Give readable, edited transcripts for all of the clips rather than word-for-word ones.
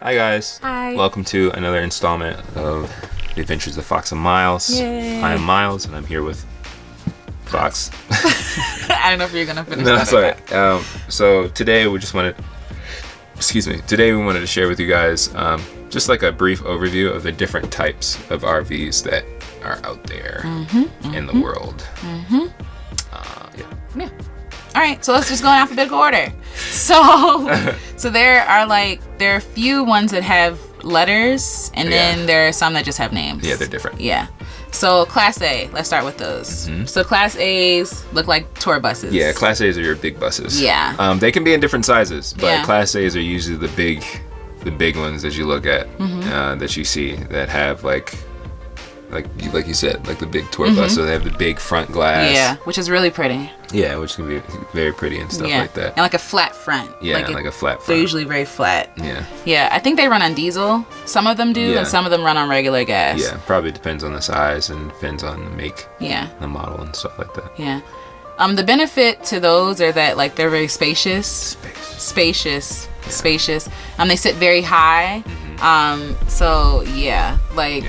Hi guys. Hi. Welcome to another installment of The Adventures of Fox and Miles. Yay. I am Miles and I'm here with Fox. I don't know if you're gonna finish No, that. that's all right. So today we wanted to share with you guys just like a brief overview of the different types of RVs that are out there in the world. Yeah. All right, so let's just go in alphabetical order. So there are a few ones that have letters, and then there are some that just have names. Yeah, they're different. Yeah. So Class A, let's start with those. So Class A's look like tour buses. Yeah, Class A's are your big buses. Yeah. They can be in different sizes, but Yeah. Class A's are usually the big ones that you look at, that you see that have like you said, like the big tour bus. So they have the big front glass. Yeah, which is really pretty. Yeah, which can be very pretty and stuff like that. And like a flat front. Yeah, like a flat front. They're usually very flat. Yeah. Yeah, I think they run on diesel. Some of them do, and some of them run on regular gas. Yeah, probably depends on the size and depends on the make. Yeah. The model and stuff like that. Yeah. The benefit to those are that like they're very spacious. Spacious. They sit very high. So yeah, like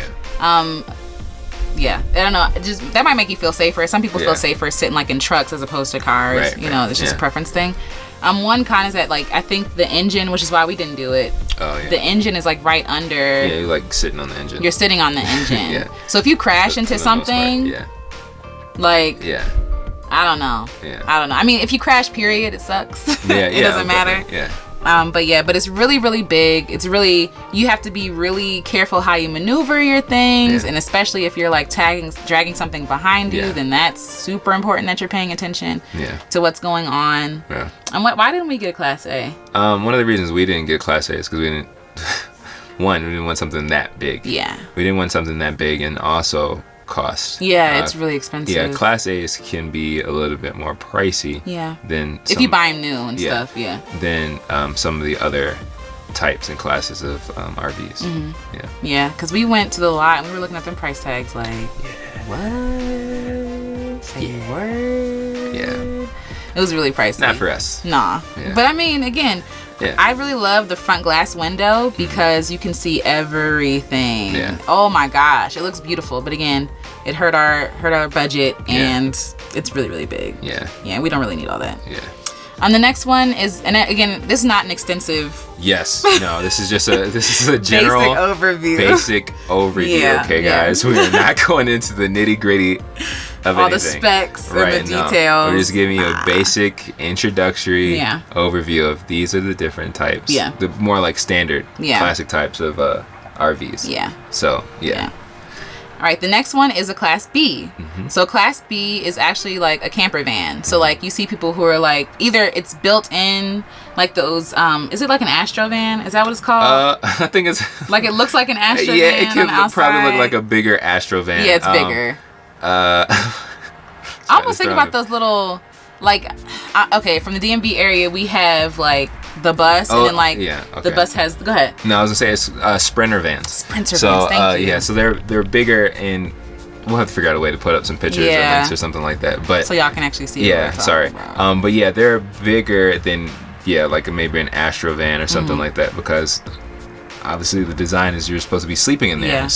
yeah, I don't know. Just that might make you feel safer. Some people feel safer sitting like in trucks as opposed to cars. Right, you know, it's just a preference thing. One con is that like I think the engine, which is why we didn't do it. Oh yeah. The engine is like right under. Yeah, you're like sitting on the engine. You're sitting on the engine. Yeah. So if you crash into something, like I don't know. Yeah. I don't know. I mean, if you crash, period, it sucks. Yeah, it doesn't matter. Yeah. But it's really, really big. You have to be really careful how you maneuver your things, and especially if you're like dragging something behind you, then that's super important that you're paying attention to what's going on. Yeah. And why didn't we get a Class A? One of the reasons we didn't get Class A is because we didn't want something that big. Yeah. We didn't want something that big, and also cost. Yeah, it's really expensive. Yeah, Class A's can be a little bit more pricey. Yeah. Than if you buy them new and stuff. Yeah. Than some of the other types and classes of RVs. Yeah. Yeah, because we went to the lot and we were looking at them price tags like, what? Say word? Yeah. It was really pricey. Not for us. Nah. Yeah. But I mean, again, I really love the front glass window because you can see everything. Yeah. Oh my gosh, it looks beautiful. But again, it hurt our budget, and it's really, really big. Yeah. Yeah, we don't really need all that. Yeah. The next one is, and again, this is not an extensive. Yes. No, this is a general basic overview. Yeah, okay, guys. We are not going into the nitty gritty of all anything. The specs and the details. We're just giving you a basic introductory overview of these are the different types. Yeah. The more like standard classic types of RVs. Yeah. So yeah. All right, the next one is a Class B. So Class B is actually like a camper van. So like you see people who are like, either it's built in like those, is it like an Astro van? Is that what it's called? I think it's like it looks like an Astro van. Yeah, it can probably look like a bigger Astro van. Yeah, it's bigger. I almost think about those little, like, okay, from the DMV area, we have like the bus, and then like the bus has. Go ahead. No, I was gonna say it's Sprinter vans. Sprinter vans. Thank you. Yeah, so they're bigger, and we'll have to figure out a way to put up some pictures or links or something like that. But so y'all can actually see. Yeah, sorry. But yeah, they're bigger than like maybe an Astro van or something like that, because obviously the design is you're supposed to be sleeping in there,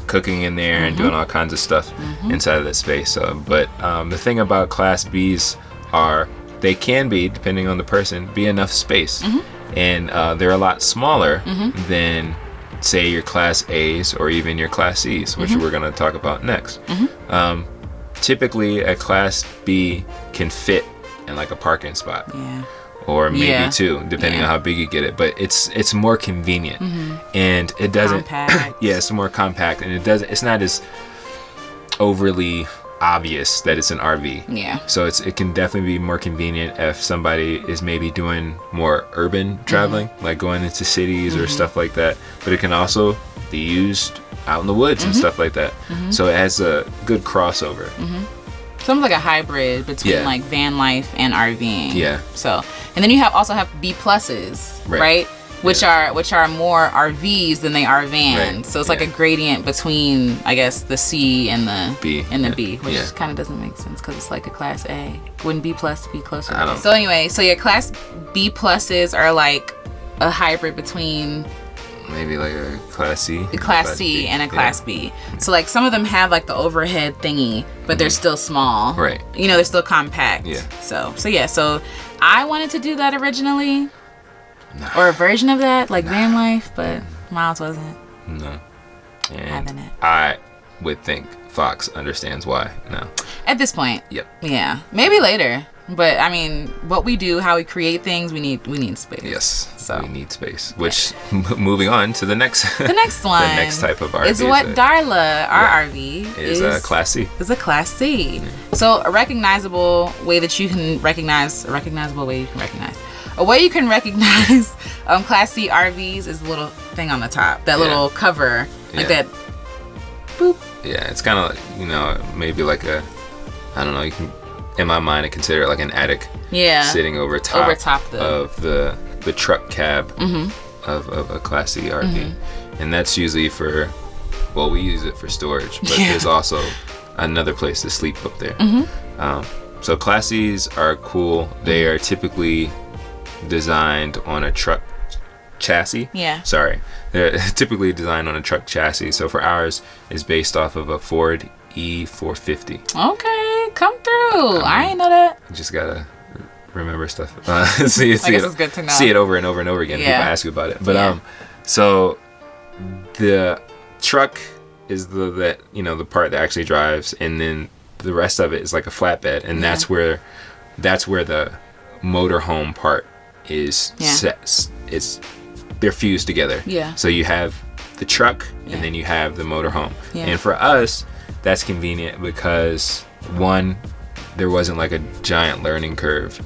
cooking in there, and doing all kinds of stuff inside of that space. So, but the thing about Class B's are they can be, depending on the person, be enough space, and they're a lot smaller than say your Class A's or even your Class C's, which we're going to talk about next. Typically, a Class B can fit in like a parking spot. Yeah. Or maybe two, depending on how big you get it. But it's more convenient, and it doesn't. Compact. It's more compact, and it's not as overly obvious that it's an RV. Yeah. So it can definitely be more convenient if somebody is maybe doing more urban traveling, like going into cities or stuff like that. But it can also be used out in the woods and stuff like that. So it has a good crossover. Something like a hybrid between like van life and RVing. Yeah. So, and then you also have B pluses, right? Which are more RVs than they are vans. Right. So it's like a gradient between, I guess, the C and the B, which kind of doesn't make sense because it's like a Class A. Wouldn't B plus be closer? I don't know. So anyway, so your Class B pluses are like a hybrid between maybe like a Class C, a Class C and a Class B. So like some of them have like the overhead thingy, but they're still small. Right. You know, they're still compact. Yeah. So I wanted to do that originally, or a version of that, like van life, but Miles wasn't. No. And having it. I would think Fox understands why now. At this point. Yep. Yeah. Maybe later. But I mean, what we do, how we create things, we need space. Yes. So we need space. Which moving on to the next one. The next type of RV is what Darla, our RV, is a Class C. Is a Class C. So a recognizable way that you can recognize. A way you can recognize Class C RVs is the little thing on the top. That little cover. Like that. Boop. Yeah, it's kind of like, you know, maybe like a, I don't know, you can, in my mind, I consider it like an attic. Yeah. Sitting over top of the truck cab of a Class C RV. And that's usually for, well, we use it for storage, but there's also another place to sleep up there. So Class C's are cool. They are typically designed on a truck chassis. Yeah. Sorry. They're typically designed on a truck chassis. So for ours, is based off of a Ford E450. Okay, come through. I ain't know that. You just gotta remember stuff. See I guess it's good to know. See it over and over and over again. People ask you about it. But so the truck is the part that actually drives, and then the rest of it is like a flatbed, and that's where the motorhome part is set. They're fused together. Yeah. So you have the truck and then you have the motorhome. Yeah. And for us, that's convenient because one, there wasn't like a giant learning curve.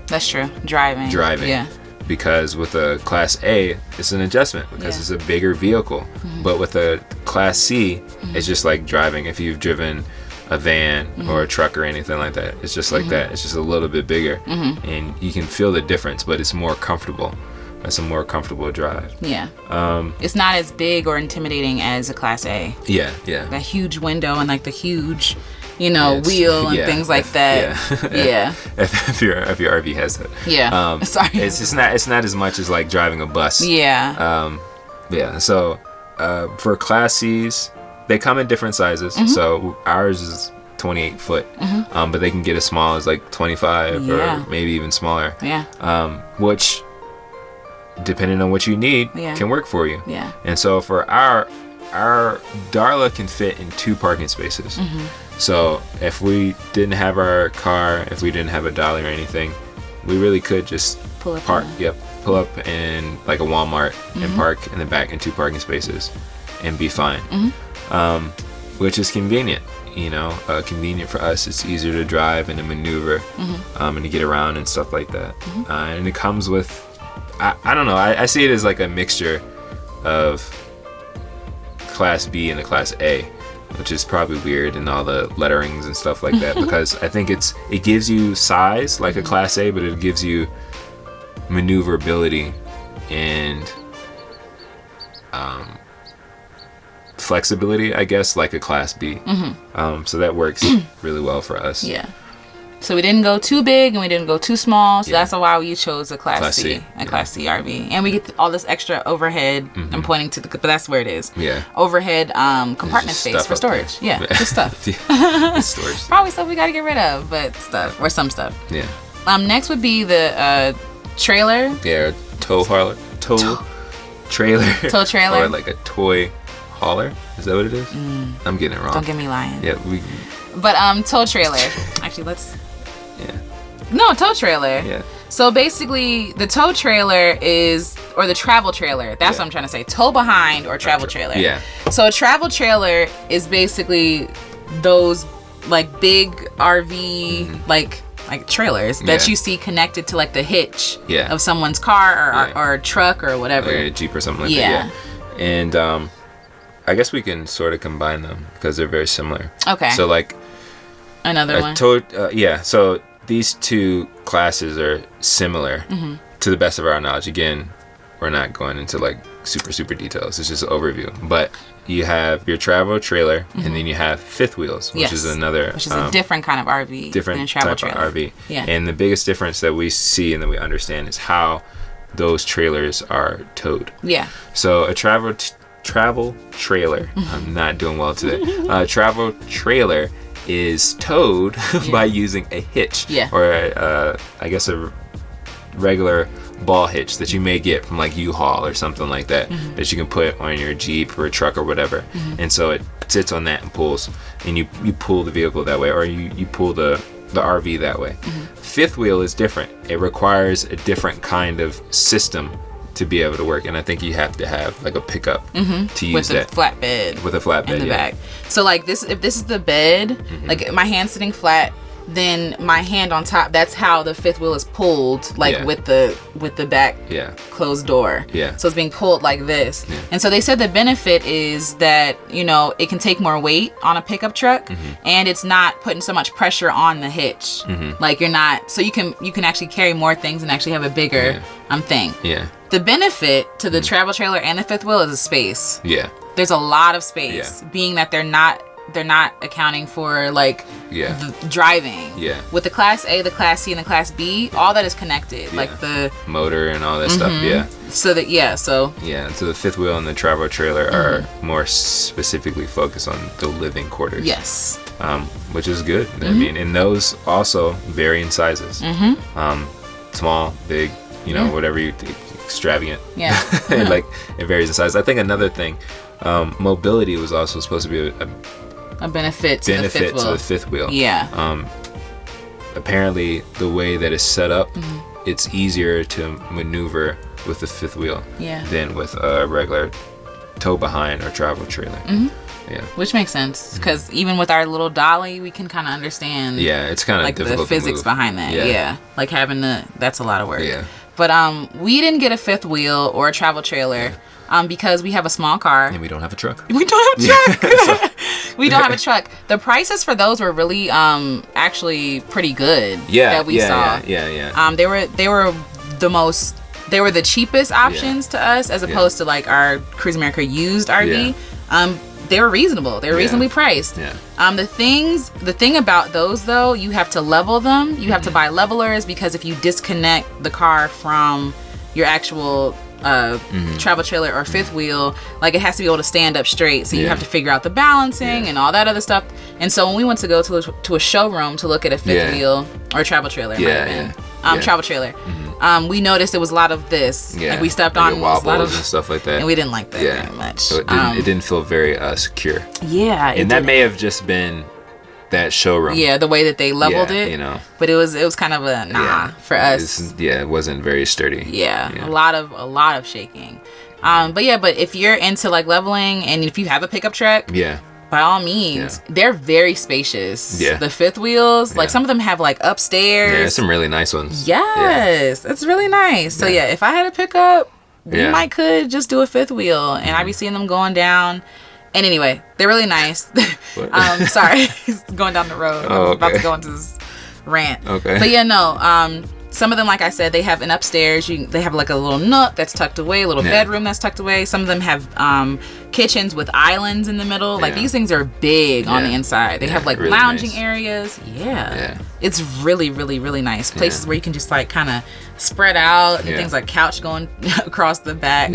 That's true. Driving. Yeah. Because with a Class A, it's an adjustment because it's a bigger vehicle. But with a Class C, it's just like driving. If you've driven a van or a truck or anything like that, it's just like that. It's just a little bit bigger, and you can feel the difference, but it's more comfortable. It's a more comfortable drive. Yeah. It's not as big or intimidating as a Class A. Yeah. That huge window and like the huge, wheel and things like that. Yeah. If your RV has that. Yeah. Sorry. It's not as much as like driving a bus. Yeah. So for Class C's, they come in different sizes. So ours is 28 foot, but they can get as small as like 25 or maybe even smaller. Yeah. Which, depending on what you need, can work for you. Yeah. And so for our Darla can fit in 2 parking spaces. So if we didn't have our car, if we didn't have a dolly or anything, we really could just pull up in like a Walmart and park in the back in 2 parking spaces and be fine. Which is convenient. Convenient for us. It's easier to drive and to maneuver and to get around and stuff like that. And it comes with, I don't know, I see it as like a mixture of Class B and the Class A, which is probably weird, and all the letterings and stuff like that, because I think it gives you size like a Class A, but it gives you maneuverability and flexibility, I guess, like a Class B. So that works really well for us. Yeah. So we didn't go too big and we didn't go too small. So that's why we chose a Class C. Class C RV. And we get all this extra overhead. I'm pointing to but that's where it is. Yeah. Overhead compartment space for storage. Yeah. Just stuff. Storage. Probably stuff we got to get rid of, but stuff, or some stuff. Yeah. Next would be the trailer. Yeah. Tow trailer. Tow trailer. Or like a toy hauler. Is that what it is? I'm getting it wrong. Don't get me lying. Yeah. But tow trailer. Actually, let's. Yeah. No, tow trailer. Yeah. So basically, the tow trailer or the travel trailer. That's what I'm trying to say. Tow behind or travel trailer. Yeah. So a travel trailer is basically those like big RV like trailers that you see connected to like the hitch of someone's car or truck or whatever. Or a Jeep or something like that. Yeah. And I guess we can sort of combine them because they're very similar. Okay. So like another one. So these 2 classes are similar to the best of our knowledge. Again, we're not going into like super details. It's just an overview. But you have your travel trailer, and then you have fifth wheels, which is a different kind of RV. Different than a travel trailer. Of RV. Yeah. And the biggest difference that we see and that we understand is how those trailers are towed. Yeah. So a travel trailer, I'm not doing well today. A travel trailer is towed by using a hitch, or I guess a regular ball hitch that you may get from like U-Haul or something like that, that you can put on your Jeep or a truck or whatever. And so it sits on that and pulls, and you pull the vehicle that way, or you pull the RV that way. Fifth wheel is different. It requires a different kind of system to be able to work, and I think you have to have like a pickup to use that with a flatbed in the back. So like this, if this is the bed, like my hand sitting flat, then my hand on top, that's how the fifth wheel is pulled, like with the back closed door. So it's being pulled like this. And so they said the benefit is that, you know, it can take more weight on a pickup truck, and it's not putting so much pressure on the hitch. Like you're not, so you can actually carry more things and actually have a bigger thing. The benefit to the travel trailer and the fifth wheel is the space. There's a lot of space, being that they're not accounting for like the driving. With the Class A, the Class C, and the Class B, all that is connected, like the motor and all that stuff. So that so the fifth wheel and the travel trailer are more specifically focused on the living quarters. Which is good. I mean, and those also vary in sizes. Small, big, you know, whatever you extravagant. Like it varies in size. I think another thing, mobility was also supposed to be a benefit to the fifth wheel. Apparently the way that it's set up, it's easier to maneuver with the fifth wheel than with a regular tow behind or travel trailer. Which makes sense, because even with our little dolly, we can kind of understand it's kind of like difficult the physics behind that. Like having that's a lot of work. But we didn't get a fifth wheel or a travel trailer because we have a small car. And we don't have a truck. We don't have a truck. We don't have a truck. The prices for those were really actually pretty good. That we saw. They were the cheapest options to us, as opposed to like our Cruise America used RV. They were reasonable. They were reasonably priced. The thing about those though, you have to level them. You have to buy levelers, because if you disconnect the car from your actual travel trailer or fifth wheel, like it has to be able to stand up straight. So you have to figure out the balancing and all that other stuff. And so when we went to go to a showroom to look at a fifth wheel or travel trailer, travel trailer, we noticed there was a lot of this. Like we stepped on wobbles a lot of and stuff like that, and we didn't like that very much. So it didn't feel very secure. And that may have just been that showroom. The way that they leveled it, you know. But it was kind of a for us. It wasn't very sturdy. A lot of shaking. But if you're into like leveling, and if you have a pickup truck, by all means, they're very spacious. The fifth wheels, like some of them have like upstairs. Some really nice ones. It's really nice. So if I had a pickup, we might could just do a fifth wheel, and I'd be seeing them going down. And anyway, they're really nice. Sorry, going down the road. I'm about to go into this rant. But some of them, like I said, they have an upstairs. They have like a little nook that's tucked away, a little bedroom that's tucked away. Some of them have kitchens with islands in the middle. Like these things are big on the inside. They have like really lounging areas. It's really, really, really nice. Places where you can just like kind of spread out, and things like couch going across the back.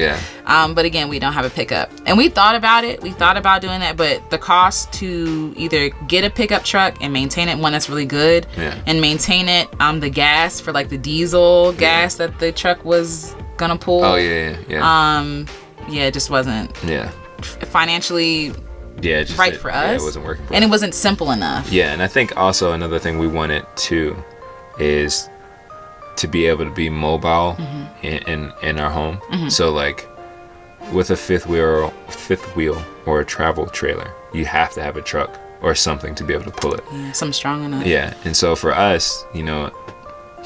But again, we don't have a pickup, and we thought about it. We thought about doing that, but the cost to either get a pickup truck and maintain it, one that's really good, and maintain it, the gas for like the diesel gas that the truck was gonna pull. It just wasn't financially right for us. It wasn't working for us. And it wasn't simple enough. And I think also another thing we wanted to is to be able to be mobile in our home. So like with a fifth wheel or a travel trailer, you have to have a truck or something to be able to pull it. Something strong enough. And so for us, you know,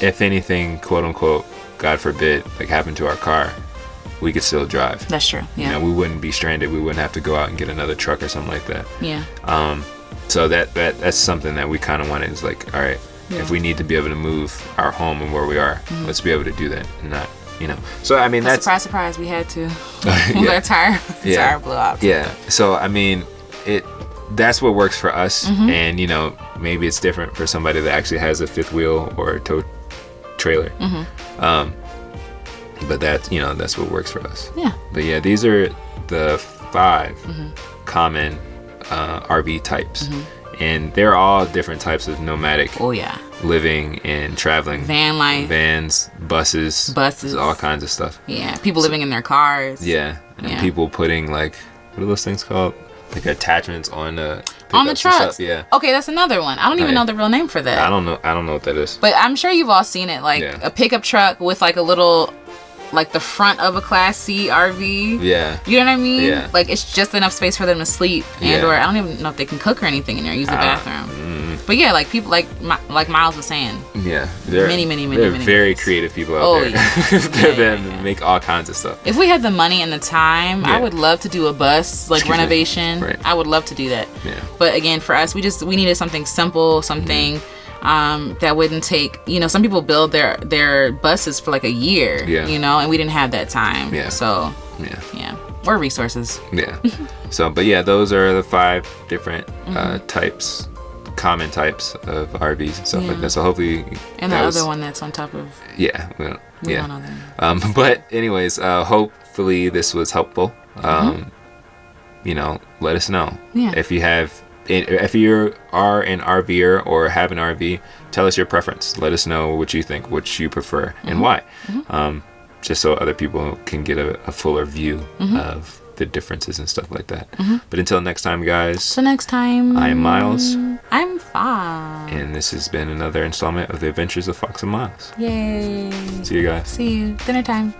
if anything, quote unquote, God forbid, like happened to our car, we could still drive. That's true. You know, we wouldn't be stranded. We wouldn't have to go out and get another truck or something like that. So that's something that we kind of wanted, is like, all right, if we need to be able to move our home and where we are, let's be able to do that, and not, you know. So I mean, that's surprise we had to. Our tire blew out. So I mean, that's what works for us, and you know, maybe it's different for somebody that actually has a fifth wheel or a tow trailer. But that's what works for us. Yeah. But yeah, these are the 5 common RV types. And they're all different types of nomadic living and traveling. Van life. Vans, buses, all kinds of stuff. Yeah, people living in their cars. Yeah, and people putting like, what are those things called? Like attachments on the trucks. Yeah. Okay, that's another one. I don't even know the real name for that. I don't know what that is. But I'm sure you've all seen it, like a pickup truck with like a little, like the front of a Class C RV. Yeah. You know what I mean? Yeah. Like it's just enough space for them to sleep, and or I don't even know if they can cook or anything in there. Use the bathroom. But yeah, like people like Miles was saying. Yeah. They're very creative people out there. Yeah. They make all kinds of stuff. If we had the money and the time, I would love to do a bus renovation. Right. I would love to do that. Yeah. But again, for us, we needed something simple, something. That wouldn't take, some people build their buses for like a year, and we didn't have that time. Yeah. So, we're resources. Yeah. So, but yeah, those are the 5 different types, common types of RVs and stuff like that. So hopefully. And the other one that's on top of. Yeah. Well, we don't know that. But anyways, hopefully this was helpful. Let us know. Yeah. If you are an RVer or have an RV, tell us your preference. Let us know what you think, what you prefer, and why. Just so other people can get a fuller view of the differences and stuff like that. But until next time, guys. So next time. I'm Miles. I'm Fox. And this has been another installment of The Adventures of Fox and Miles. Yay. See you guys. See you. Dinner time.